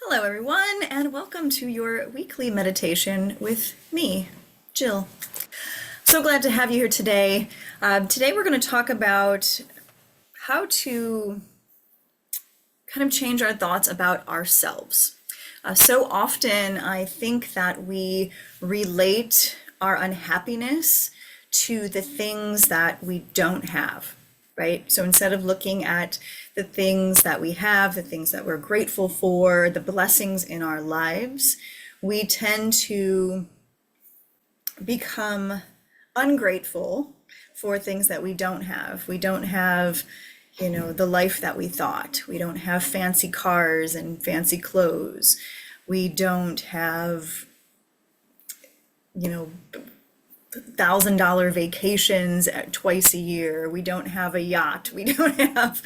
Hello, everyone, and welcome to your weekly meditation with me, Jill. So glad to have you here today. Today, we're going to talk about how to kind of change our thoughts about ourselves. So often, I think that we relate our unhappiness to the things that we don't have, right? So instead of looking at the things that we have, the things that we're grateful for, the blessings in our lives, we tend to become ungrateful for things that we don't have. We don't have, the life that we thought. We don't have fancy cars and fancy clothes. We don't have, you know, $1,000 vacations twice a year. We don't have a yacht. We don't have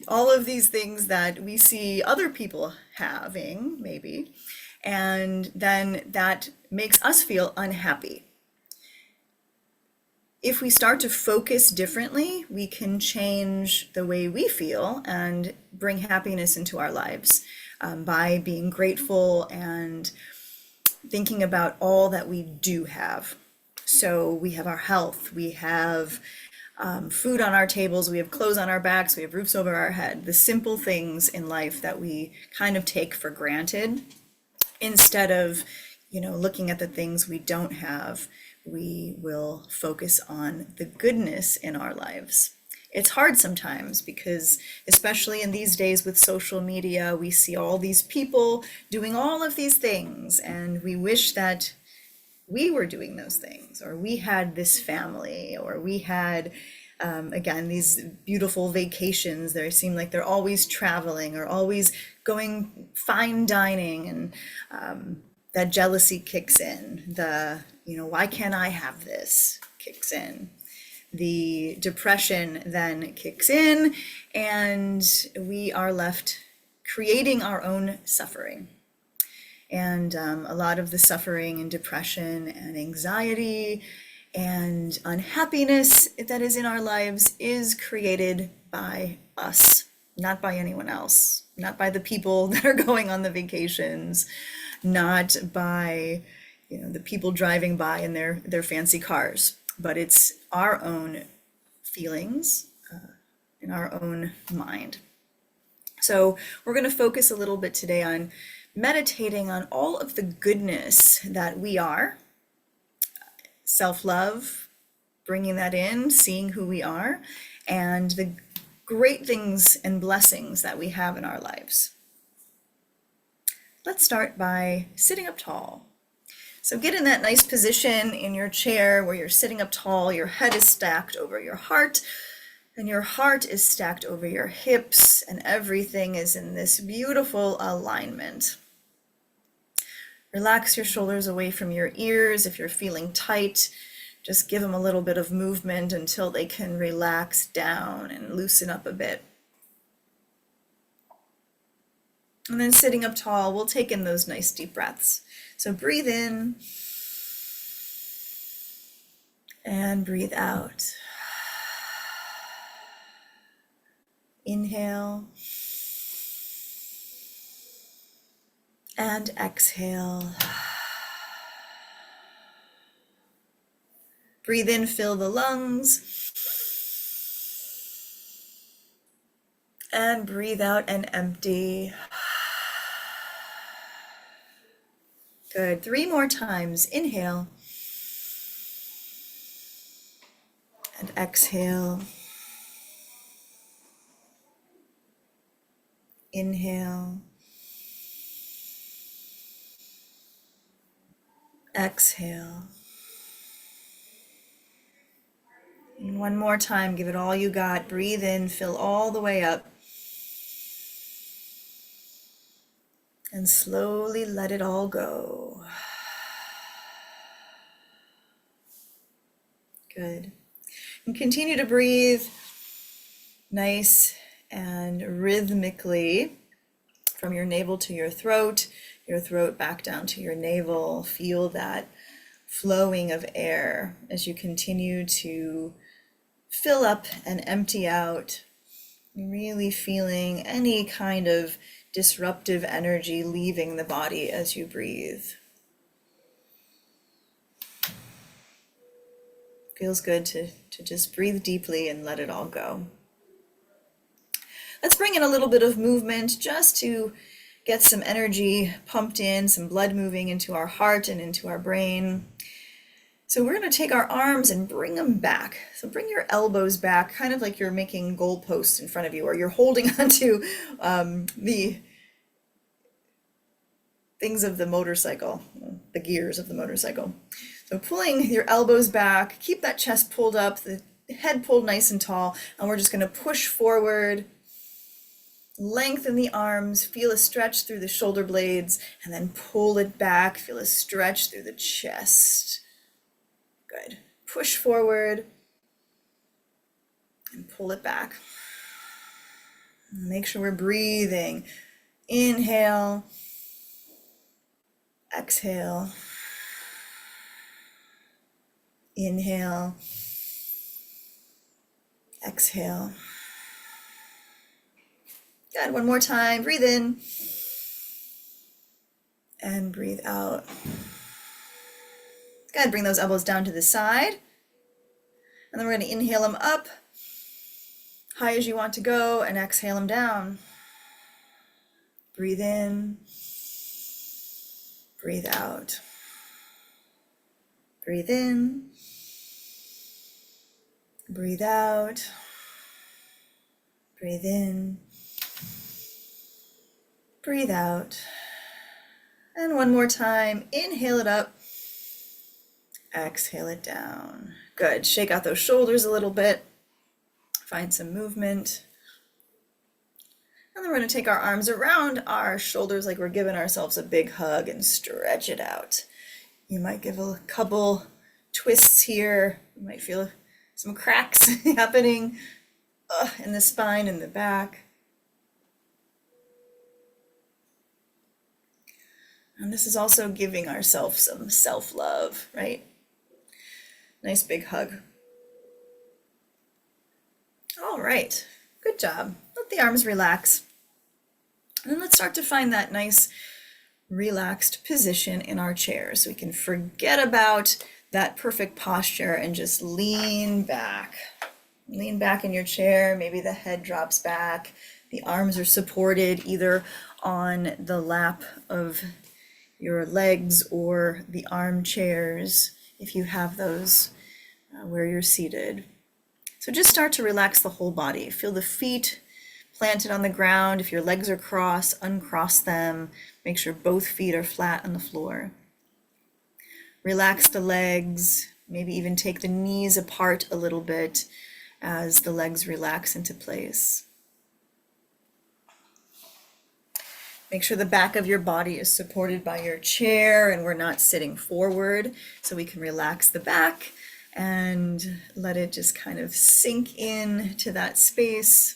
all of these things that we see other people having, maybe. And then that makes us feel unhappy. If we start to focus differently, we can change the way we feel and bring happiness into our lives by being grateful and thinking about all that we do have. So we have our health, we have food on our tables, we have clothes on our backs, we have roofs over our head, the simple things in life that we kind of take for granted instead of, looking at the things we don't have. We will focus on the goodness in our lives. It's hard sometimes because, especially in these days with social media, we see all these people doing all of these things, and we wish that we were doing those things, or we had this family, or we had, again, these beautiful vacations. They seem like they're always traveling or always going fine dining, and that jealousy kicks in. Why can't I have this kicks in. The depression then kicks in, and we are left creating our own suffering. And a lot of the suffering and depression and anxiety and unhappiness that is in our lives is created by us, not by anyone else, not by the people that are going on the vacations, not by the people driving by in their fancy cars, but it's our own feelings in our own mind. So we're going to focus a little bit today on meditating on all of the goodness that we are, self-love, bringing that in, seeing who we are, and the great things and blessings that we have in our lives. Let's start by sitting up tall. So get in that nice position in your chair where you're sitting up tall, your head is stacked over your heart, and your heart is stacked over your hips, and everything is in this beautiful alignment. Relax your shoulders away from your ears. If you're feeling tight, just give them a little bit of movement until they can relax down and loosen up a bit. And then sitting up tall, we'll take in those nice deep breaths. So breathe in and breathe out. Inhale and exhale. Breathe in, fill the lungs. And breathe out and empty. Good. 3 more times. Inhale. And exhale. Inhale. Exhale. And 1 more time. Give it all you got. Breathe in, fill all the way up. And slowly let it all go. Good. And continue to breathe nice and rhythmically from your navel to your throat back down to your navel. Feel that flowing of air as you continue to fill up and empty out, really feeling any kind of disruptive energy leaving the body as you breathe. Feels good to just breathe deeply and let it all go. Let's bring in a little bit of movement just to get some energy pumped in, some blood moving into our heart and into our brain. So we're going to take our arms and bring them back. So bring your elbows back, kind of like you're making goalposts in front of you, or you're holding onto the things of the motorcycle, the gears of the motorcycle. So pulling your elbows back, keep that chest pulled up, the head pulled nice and tall, and we're just going to push forward, lengthen the arms, feel a stretch through the shoulder blades, and then pull it back, feel a stretch through the chest. Good. Push forward and pull it back. Make sure we're breathing. Inhale, exhale. Inhale, exhale. Good, one more time. Breathe in and breathe out. Good, bring those elbows down to the side. And then we're going to inhale them up, high as you want to go, and exhale them down. Breathe in, breathe out. Breathe in, breathe out, breathe in, breathe out. And one more time, inhale it up, exhale it down. Good, shake out those shoulders a little bit, find some movement. And then we're going to take our arms around our shoulders like we're giving ourselves a big hug and stretch it out. You might give a couple twists here. You might feel some cracks happening in the spine and the back. And this is also giving ourselves some self-love, right? Nice big hug. All right, good job. Let the arms relax. And then let's start to find that nice relaxed position in our chair so we can forget about that perfect posture and just lean back. Lean back in your chair. Maybe the head drops back. The arms are supported either on the lap of your legs or the armchairs if you have those where you're seated. So just start to relax the whole body. Feel the feet planted on the ground. If your legs are crossed, uncross them. Make sure both feet are flat on the floor. Relax the legs, maybe even take the knees apart a little bit as the legs relax into place. Make sure the back of your body is supported by your chair and we're not sitting forward, so we can relax the back and let it just kind of sink in to that space.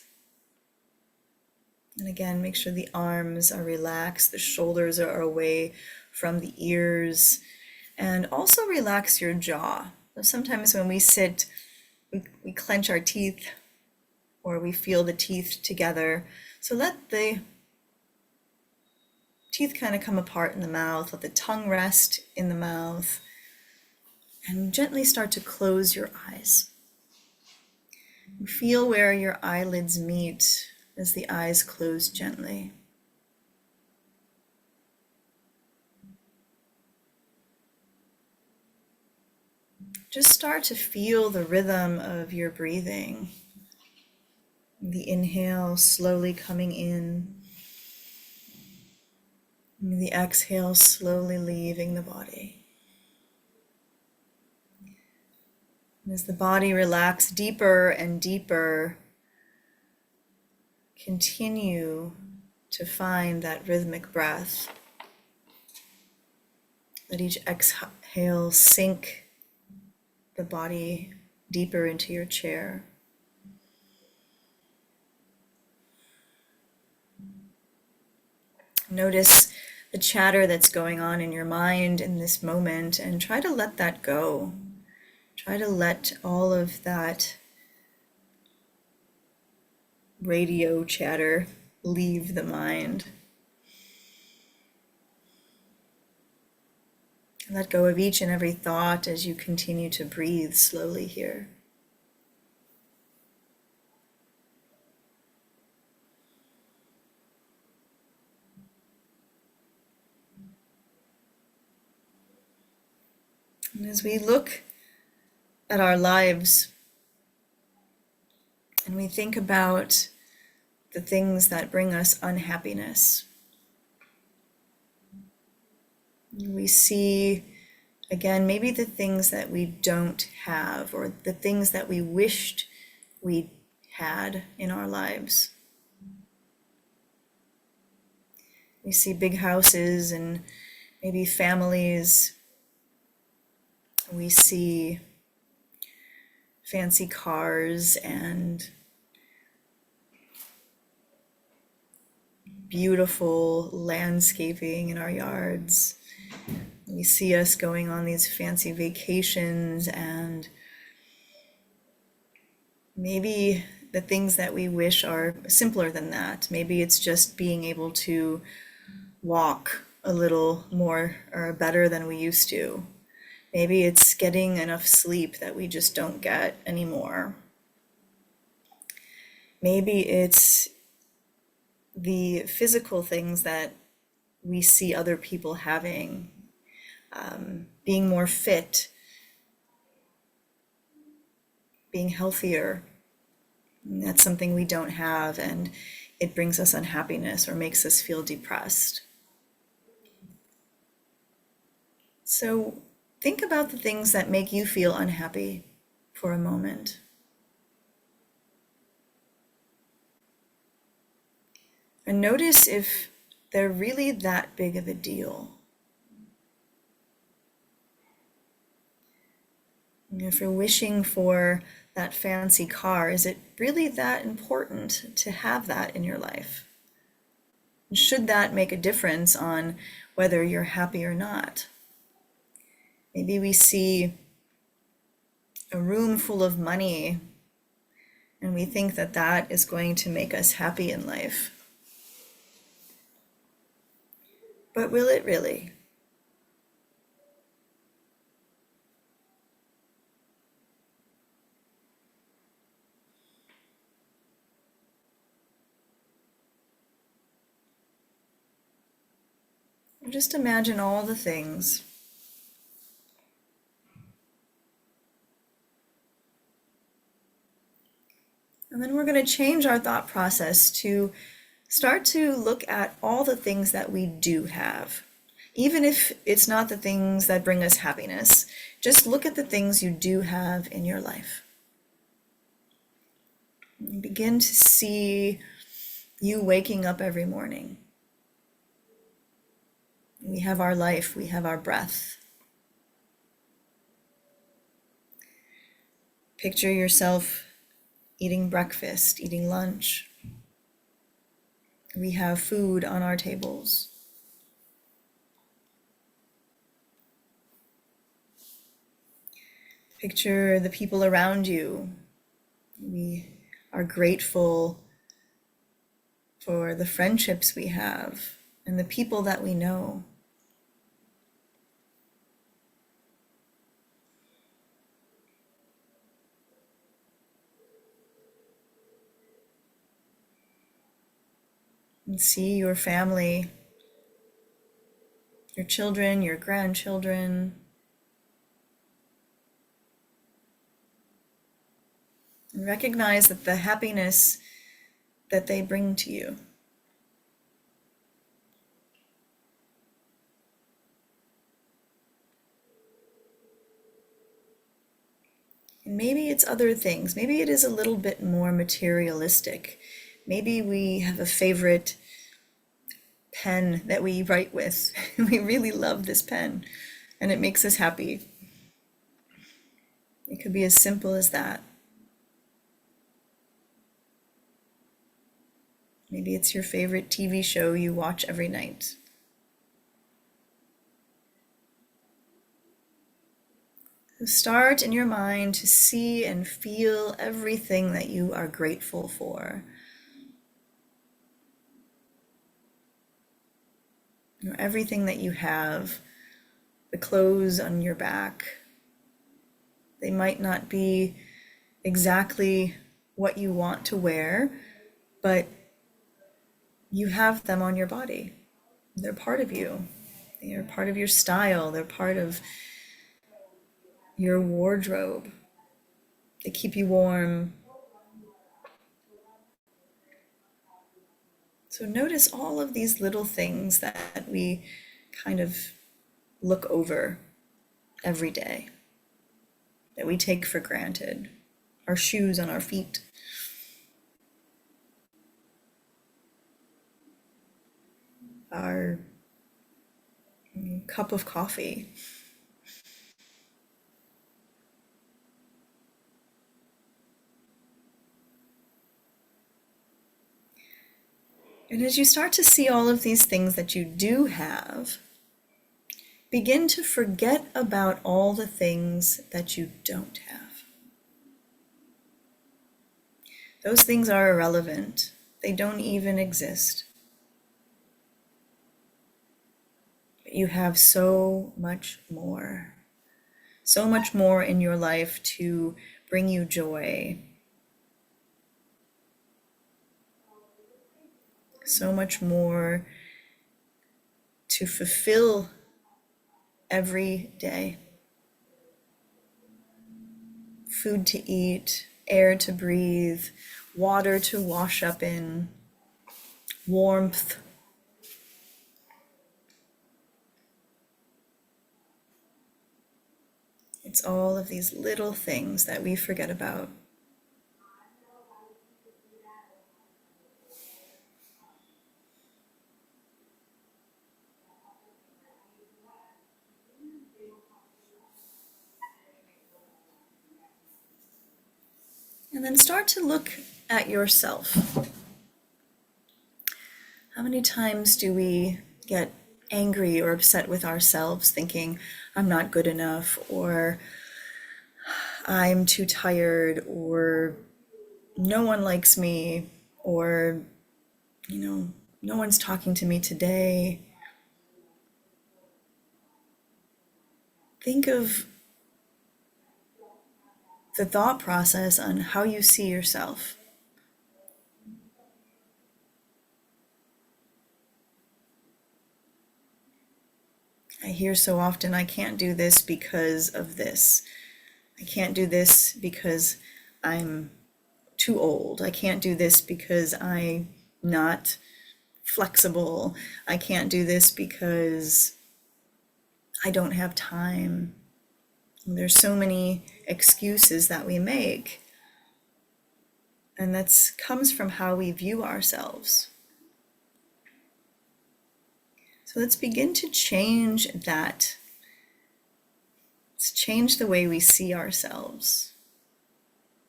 And again, make sure the arms are relaxed, the shoulders are away from the ears, and also relax your jaw. So sometimes when we sit, we clench our teeth or we feel the teeth together. So let the teeth kind of come apart in the mouth, let the tongue rest in the mouth, and gently start to close your eyes. Feel where your eyelids meet as the eyes close gently. Just start to feel the rhythm of your breathing. The inhale slowly coming in, and the exhale slowly leaving the body. And as the body relaxes deeper and deeper, continue to find that rhythmic breath. Let each exhale sink the body deeper into your chair. Notice the chatter that's going on in your mind in this moment and try to let that go. Try to let all of that radio chatter leave the mind. Let go of each and every thought as you continue to breathe slowly here. And as we look at our lives and we think about the things that bring us unhappiness, we see, again, maybe the things that we don't have or the things that we wished we had in our lives. We see big houses and maybe families. We see fancy cars and beautiful landscaping in our yards. We see us going on these fancy vacations, and maybe the things that we wish are simpler than that. Maybe it's just being able to walk a little more or better than we used to. Maybe it's getting enough sleep that we just don't get anymore. Maybe it's the physical things that we see other people having, being more fit, being healthier. And that's something we don't have, and it brings us unhappiness or makes us feel depressed. So think about the things that make you feel unhappy for a moment. And notice if they're really that big of a deal. If you're wishing for that fancy car, is it really that important to have that in your life? Should that make a difference on whether you're happy or not? Maybe we see a room full of money and we think that that is going to make us happy in life. But will it really? Just imagine all the things. And then we're going to change our thought process to start to look at all the things that we do have. Even if it's not the things that bring us happiness, just look at the things you do have in your life. And begin to see you waking up every morning. We have our life, we have our breath. Picture yourself eating breakfast, eating lunch. We have food on our tables. Picture the people around you. We are grateful for the friendships we have and the people that we know. And see your family, your children, your grandchildren. And recognize that the happiness that they bring to you. And maybe it's other things. Maybe it is a little bit more materialistic. Maybe we have a favorite pen that we write with. We really love this pen and it makes us happy. It could be as simple as that. Maybe it's your favorite TV show you watch every night. So start in your mind to see and feel everything that you are grateful for. Everything that you have, the clothes on your back. They might not be exactly what you want to wear, but you have them on your body. They're part of you. They are part of your style. They're part of your wardrobe. They keep you warm. So notice all of these little things that we kind of look over every day, that we take for granted. Our shoes on our feet, our cup of coffee. And as you start to see all of these things that you do have, begin to forget about all the things that you don't have. Those things are irrelevant. They don't even exist. But you have so much more in your life to bring you joy, so much more to fulfill every day. Food to eat, air to breathe, water to wash up in, warmth. It's all of these little things that we forget about. And then start to look at yourself. How many times do we get angry or upset with ourselves thinking, I'm not good enough, or I'm too tired, or no one likes me, or, no one's talking to me today. Think of the thought process on how you see yourself. I hear so often, I can't do this because of this. I can't do this because I'm too old. I can't do this because I'm not flexible. I can't do this because I don't have time. And there's so many excuses that we make. And that comes from how we view ourselves. So let's begin to change that. Let's change the way we see ourselves.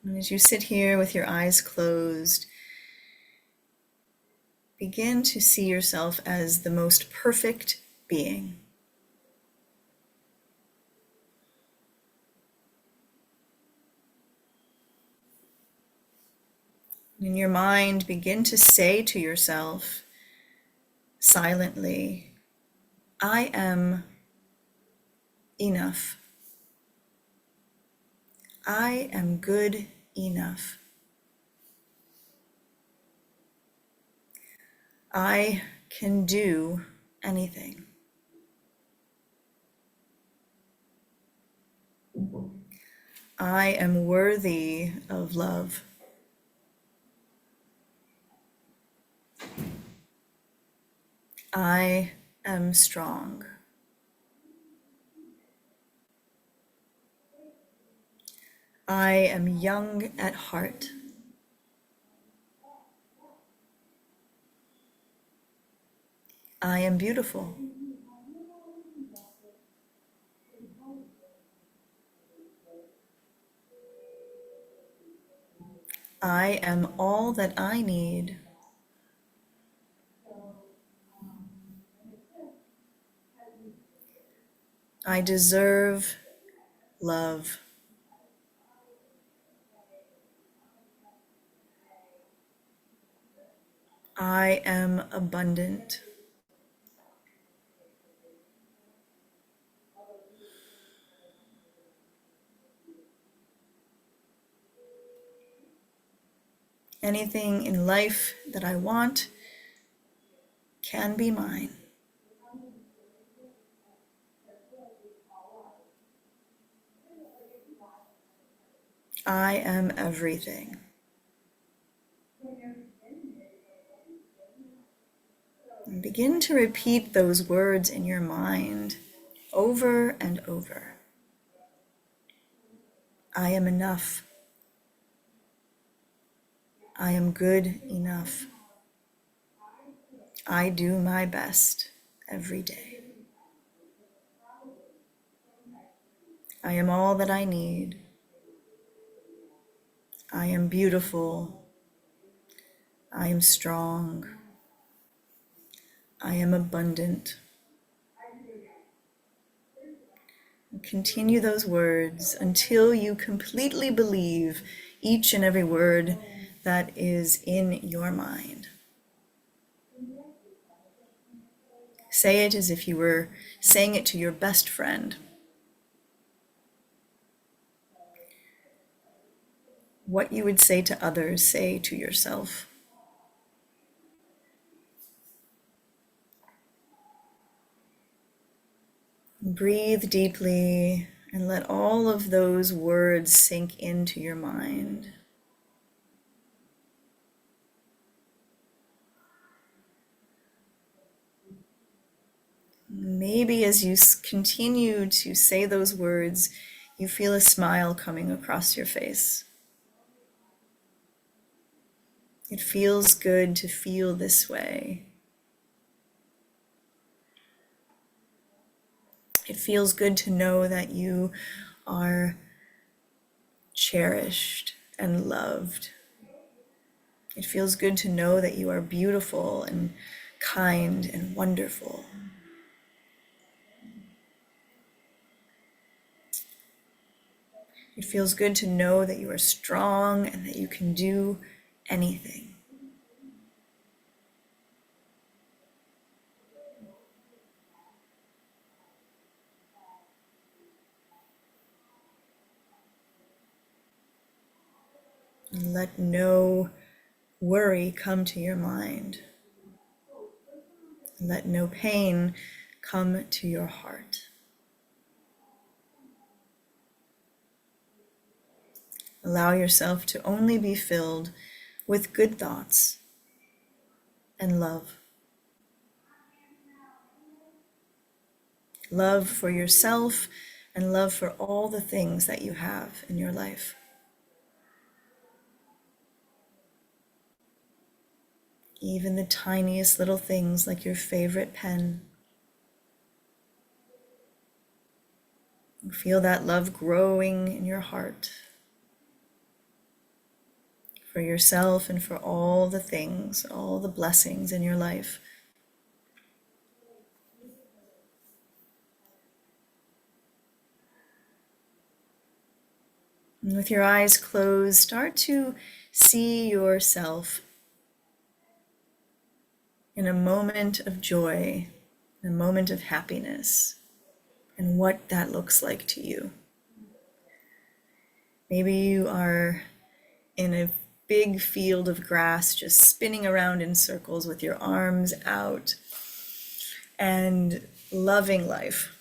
And as you sit here with your eyes closed, begin to see yourself as the most perfect being. In your mind, begin to say to yourself silently, I am enough. I am good enough. I can do anything. I am worthy of love. I am strong. I am young at heart. I am beautiful. I am all that I need. I deserve love. I am abundant. Anything in life that I want can be mine. I am everything. And begin to repeat those words in your mind over and over. I am enough. I am good enough. I do my best every day. I am all that I need. I am beautiful. I am strong. I am abundant. Continue those words until you completely believe each and every word that is in your mind. Say it as if you were saying it to your best friend. What you would say to others, say to yourself. Breathe deeply and let all of those words sink into your mind. Maybe as you continue to say those words, you feel a smile coming across your face. It feels good to feel this way. It feels good to know that you are cherished and loved. It feels good to know that you are beautiful and kind and wonderful. It feels good to know that you are strong and that you can do anything. And let no worry come to your mind. Let no pain come to your heart. Allow yourself to only be filled with good thoughts and love. Love for yourself and love for all the things that you have in your life. Even the tiniest little things like your favorite pen. Feel that love growing in your heart for yourself and for all the things, all the blessings in your life. And with your eyes closed, start to see yourself in a moment of joy, in a moment of happiness, and what that looks like to you. Maybe you are in a big field of grass, just spinning around in circles with your arms out and loving life.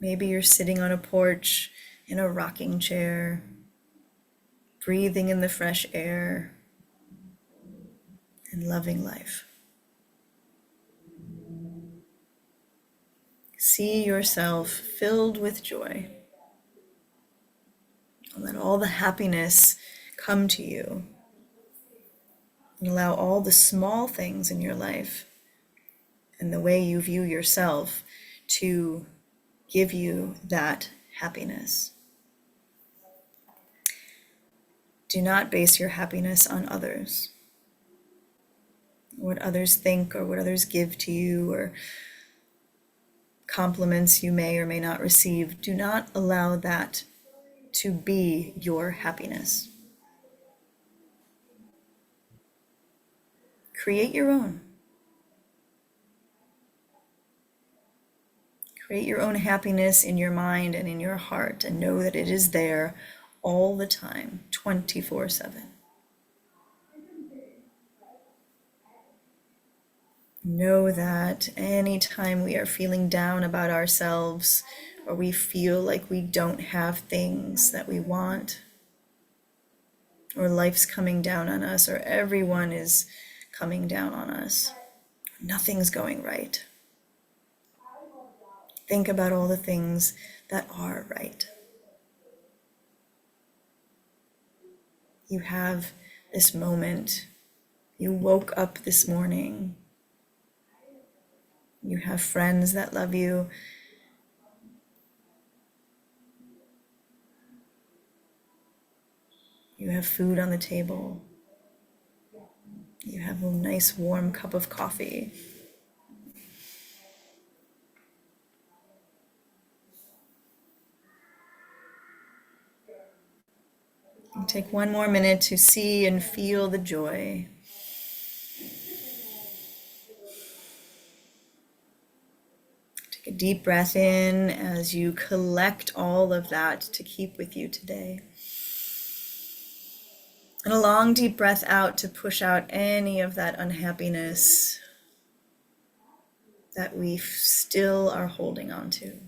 Maybe you're sitting on a porch in a rocking chair, breathing in the fresh air and loving life. See yourself filled with joy. Let all the happiness come to you. And allow all the small things in your life and the way you view yourself to give you that happiness. Do not base your happiness on others, what others think or what others give to you or compliments you may or may not receive. Do not allow that to be your happiness. Create your own. Create your own happiness in your mind and in your heart, and know that it is there all the time, 24/7. Know that anytime we are feeling down about ourselves, or we feel like we don't have things that we want, or life's coming down on us, or everyone is coming down on us, nothing's going right. Think about all the things that are right. You have this moment. You woke up this morning. You have friends that love you. You have food on the table. You have a nice warm cup of coffee. And take one more minute to see and feel the joy. Take a deep breath in as you collect all of that to keep with you today. And a long deep breath out to push out any of that unhappiness that we still are holding on to.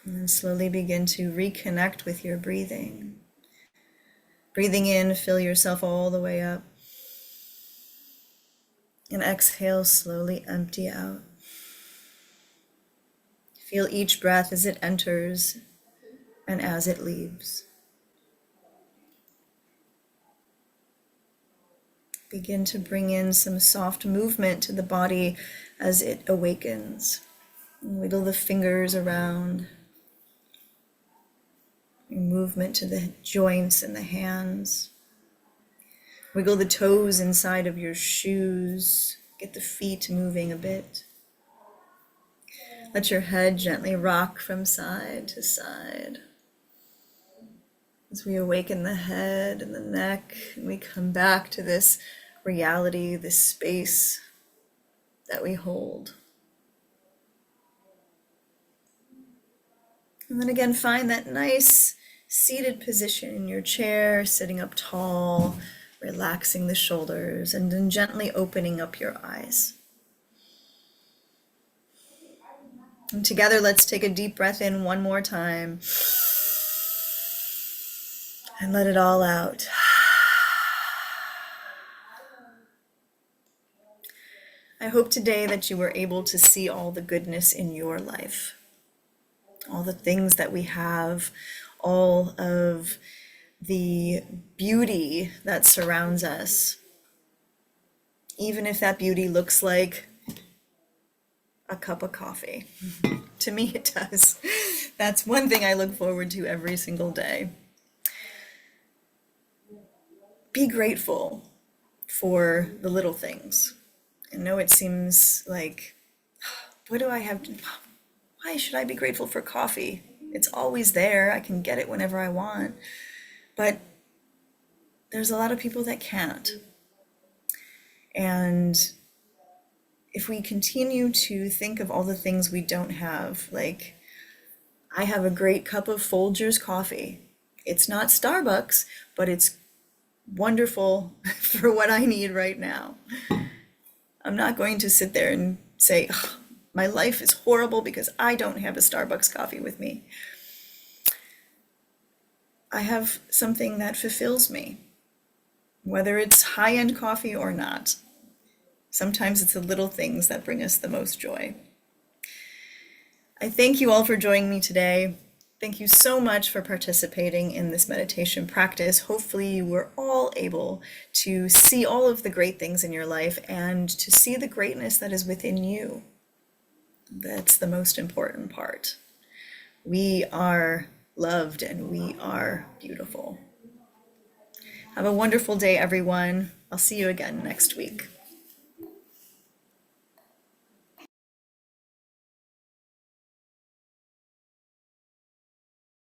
And then slowly begin to reconnect with your breathing. Breathing in, fill yourself all the way up. And exhale, slowly empty out. Feel each breath as it enters and as it leaves. Begin to bring in some soft movement to the body as it awakens. Wiggle the fingers around. Movement to the joints and the hands. Wiggle the toes inside of your shoes. Get the feet moving a bit. Let your head gently rock from side to side. As we awaken the head and the neck, and we come back to this reality, this space that we hold. And then again, find that nice seated position in your chair, sitting up tall, relaxing the shoulders, and then gently opening up your eyes. And together, let's take a deep breath in one more time. And let it all out. I hope today that you were able to see all the goodness in your life. All the things that we have, all of the beauty that surrounds us. Even if that beauty looks like a cup of coffee. To me, it does. That's one thing I look forward to every single day. Be grateful for the little things. I know it seems like, what do I have to, why should I be grateful for coffee? It's always there. I can get it whenever I want. But there's a lot of people that can't. And if we continue to think of all the things we don't have, like I have a great cup of Folgers coffee. It's not Starbucks, but it's wonderful for what I need right now. I'm not going to sit there and say, "Ugh, my life is horrible because I don't have a Starbucks coffee with me." I have something that fulfills me, whether it's high-end coffee or not. Sometimes it's the little things that bring us the most joy. I thank you all for joining me today. Thank you so much for participating in this meditation practice. Hopefully you were all able to see all of the great things in your life and to see the greatness that is within you. That's the most important part. We are loved and we are beautiful. Have a wonderful day, everyone. I'll see you again next week.